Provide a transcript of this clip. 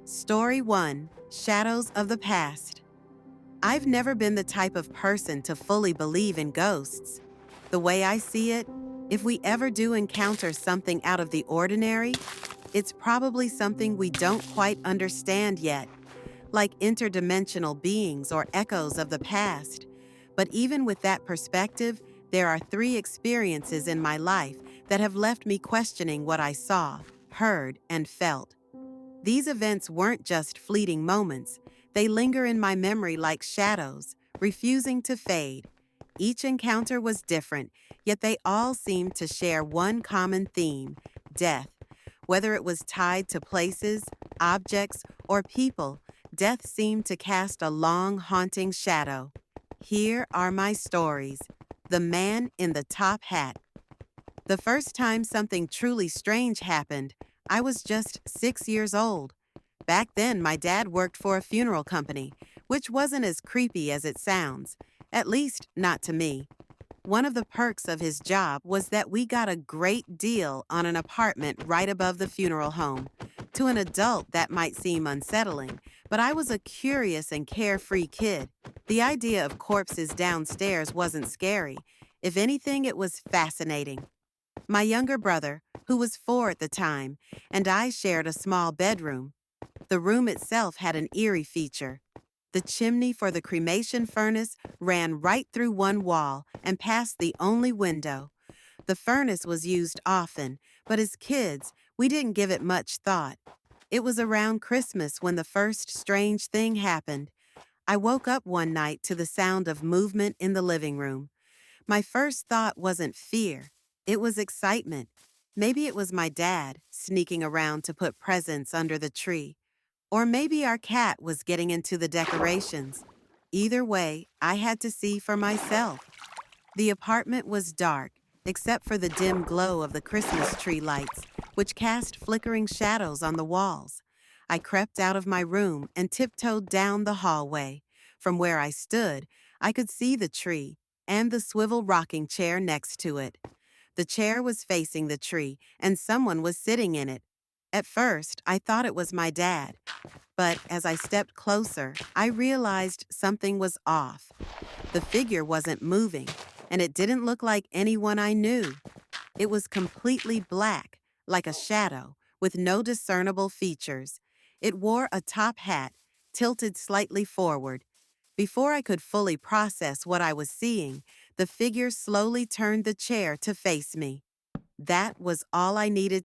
Story 1: Shadows of the Past. I've never been the type of person to fully believe in ghosts. The way I see it, if we ever do encounter something out of the ordinary, it's probably something we don't quite understand yet, like interdimensional beings or echoes of the past. But even with that perspective, there are three experiences in my life that have left me questioning what I saw, heard, and felt. These events weren't just fleeting moments, they linger in my memory like shadows, refusing to fade. Each encounter was different, yet they all seemed to share one common theme: death. Whether it was tied to places, objects, or people, death seemed to cast a long, haunting shadow. Here are my stories. The Man in the Top Hat. The first time something truly strange happened, I was just 6 years old. Back then, my dad worked for a funeral company, which wasn't as creepy as it sounds, at least not to me. One of the perks of his job was that we got a great deal on an apartment right above the funeral home. To an adult, that might seem unsettling, but I was a curious and carefree kid. The idea of corpses downstairs wasn't scary. If anything, it was fascinating. My younger brother, who was 4 at the time, and I shared a small bedroom. The room itself had an eerie feature. The chimney for the cremation furnace ran right through one wall and past the only window. The furnace was used often, but as kids, we didn't give it much thought. It was around Christmas when the first strange thing happened. I woke up one night to the sound of movement in the living room. My first thought wasn't fear, it was excitement. Maybe it was my dad sneaking around to put presents under the tree. Or maybe our cat was getting into the decorations. Either way, I had to see for myself. The apartment was dark, except for the dim glow of the Christmas tree lights, which cast flickering shadows on the walls. I crept out of my room and tiptoed down the hallway. From where I stood, I could see the tree and the swivel rocking chair next to it. The chair was facing the tree, and someone was sitting in it. At first, I thought it was my dad. But as I stepped closer, I realized something was off. The figure wasn't moving, and it didn't look like anyone I knew. It was completely black, like a shadow, with no discernible features. It wore a top hat, tilted slightly forward. Before I could fully process what I was seeing, the figure slowly turned the chair to face me. That was all I needed